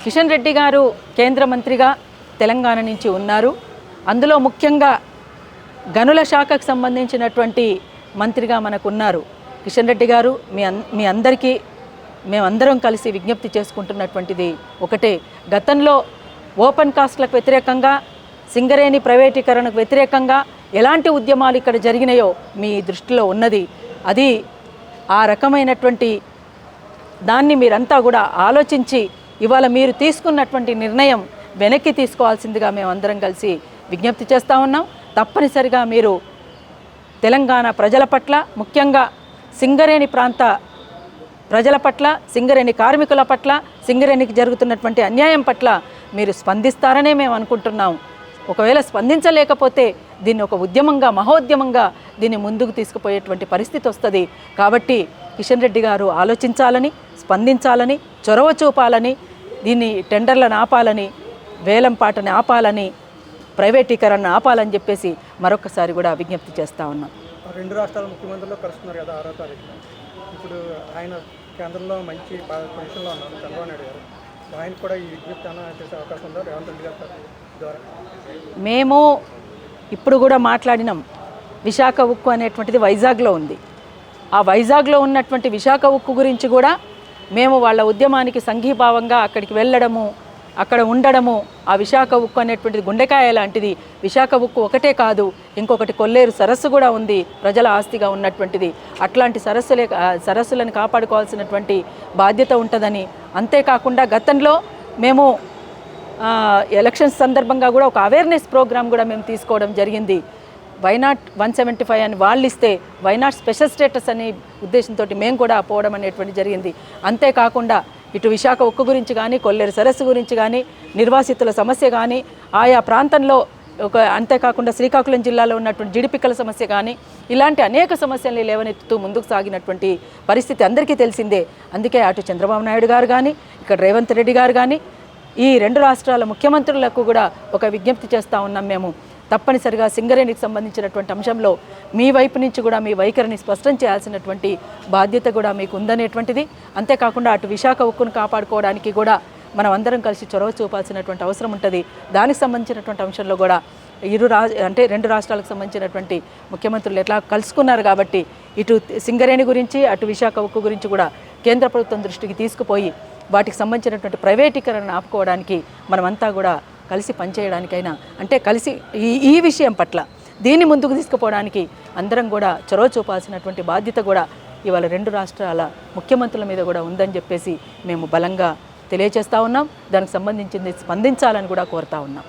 కిషన్ రెడ్డి గారు కేంద్ర మంత్రిగా తెలంగాణ నుంచి ఉన్నారు. అందులో ముఖ్యంగా గనుల శాఖకు సంబంధించినటువంటి మంత్రిగా మనకున్నారు. కిషన్ రెడ్డి గారు మీ అందరికీ మేమందరం కలిసి విజ్ఞప్తి చేసుకుంటున్నటువంటిది ఒకటే, గతంలో ఓపెన్ కాస్ట్లకు వ్యతిరేకంగా, సింగరేణి ప్రైవేటీకరణకు వ్యతిరేకంగా ఎలాంటి ఉద్యమాలు ఇక్కడ జరిగినాయో మీ దృష్టిలో ఉన్నది. అది ఆ రకమైనటువంటి దాన్ని మీరంతా కూడా ఆలోచించి ఇవాళ మీరు తీసుకున్నటువంటి నిర్ణయం వెనక్కి తీసుకోవాల్సిందిగా మేమందరం కలిసి విజ్ఞప్తి చేస్తూ ఉన్నాం. తప్పనిసరిగా మీరు తెలంగాణ ప్రజల పట్ల, ముఖ్యంగా సింగరేణి ప్రాంత ప్రజల పట్ల, సింగరేణి కార్మికుల పట్ల, సింగరేణికి జరుగుతున్నటువంటి అన్యాయం పట్ల మీరు స్పందిస్తారనే మేము అనుకుంటున్నాం. ఒకవేళ స్పందించలేకపోతే దీన్ని ఒక ఉద్యమంగా, మహోద్యమంగా దీన్ని ముందుకు తీసుకుపోయేటువంటి పరిస్థితి వస్తుంది. కాబట్టి కిషన్ రెడ్డి గారు ఆలోచించాలని, స్పందించాలని, చొరవ చూపాలని, దీన్ని టెండర్లను ఆపాలని, వేలం పాటని ఆపాలని, ప్రైవేటీకరణను ఆపాలని చెప్పేసి మరొకసారి కూడా విజ్ఞప్తి చేస్తూ ఉన్నాం. రెండు రాష్ట్రాల ముఖ్యమంత్రులు కలుస్తున్నారు కదా 6వ తారీఖున. ఇప్పుడు ఆయన కేంద్రంలో మంచి పొజిషన్లో ఉన్నారు చంద్రబాబు నాయుడు గారు. ఆయన కూడా ఈ విజ్ఞప్తి చేసే అవకాశం ఉందా రేవంత్ రెడ్డి గారి ద్వారా? మేము ఇప్పుడు కూడా మాట్లాడినాం. విశాఖ ఉక్కు అనేటువంటిది వైజాగ్లో ఉంది. ఆ వైజాగ్లో ఉన్నటువంటి విశాఖ ఉక్కు గురించి కూడా మేము వాళ్ళ ఉద్యమానికి సంఘీభావంగా అక్కడికి వెళ్ళడము, అక్కడ ఉండడము, ఆ విశాఖ ఉక్కు అనేటువంటిది గుండెకాయ లాంటిది. విశాఖ ఉక్కు ఒకటే కాదు, ఇంకొకటి కొల్లేరు సరస్సు కూడా ఉంది, ప్రజల ఆస్తిగా ఉన్నటువంటిది. అట్లాంటి సరస్సులను కాపాడుకోవాల్సినటువంటి బాధ్యత ఉంటుందని, అంతేకాకుండా గతంలో మేము ఎలక్షన్స్ సందర్భంగా కూడా ఒక అవేర్నెస్ ప్రోగ్రామ్ కూడా మేము తీసుకోవడం జరిగింది. వైనాట్ 175 అని వాళ్ళు ఇస్తే వైనాట్ స్పెషల్ స్టేటస్ అనే ఉద్దేశంతో మేము కూడా పోవడం అనేటువంటి జరిగింది. అంతేకాకుండా ఇటు విశాఖ ఉక్కు గురించి కానీ, కొల్లేరు సరస్సు గురించి కానీ, నిర్వాసితుల సమస్య కానీ, ఆయా ప్రాంతంలో అంతేకాకుండా శ్రీకాకుళం జిల్లాలో ఉన్నటువంటి జిడిపిక్కల సమస్య కానీ, ఇలాంటి అనేక సమస్యల్ని లేవనెత్తుతూ ముందుకు సాగినటువంటి పరిస్థితి అందరికీ తెలిసిందే. అందుకే అటు చంద్రబాబు నాయుడు గారు కానీ, ఇక్కడ రేవంత్ రెడ్డి గారు కానీ, ఈ రెండు రాష్ట్రాల ముఖ్యమంత్రులకు కూడా ఒక విజ్ఞప్తి చేస్తూ ఉన్నాం. మేము తప్పనిసరిగా సింగరేణికి సంబంధించినటువంటి అంశంలో మీ వైపు నుంచి కూడా మీ వైఖరిని స్పష్టం చేయాల్సినటువంటి బాధ్యత కూడా మీకు ఉందనేటువంటిది. అంతేకాకుండా అటు విశాఖ ఉక్కును కాపాడుకోవడానికి కూడా మనం అందరం కలిసి చొరవ చూపాల్సినటువంటి అవసరం ఉంటుంది. దానికి సంబంధించినటువంటి అంశంలో కూడా రెండు రాష్ట్రాలకు సంబంధించినటువంటి ముఖ్యమంత్రులు ఎట్లా కలుసుకున్నారు కాబట్టి ఇటు సింగరేణి గురించి, అటు విశాఖ ఉక్కు గురించి కూడా కేంద్ర ప్రభుత్వం దృష్టికి తీసుకుపోయి వాటికి సంబంధించినటువంటి ప్రైవేటీకరణను ఆపుకోవడానికి మనమంతా కూడా కలిసి పనిచేయడానికైనా, అంటే కలిసి ఈ విషయం పట్ల దీన్ని ముందుకు తీసుకుపోవడానికి అందరం కూడా చొరవ చూపాల్సినటువంటి బాధ్యత కూడా ఇవాళ రెండు రాష్ట్రాల ముఖ్యమంత్రుల మీద కూడా ఉందని చెప్పేసి మేము బలంగా తెలియజేస్తూ ఉన్నాం. దానికి సంబంధించింది స్పందించాలని కూడా కోరుతా ఉన్నాం.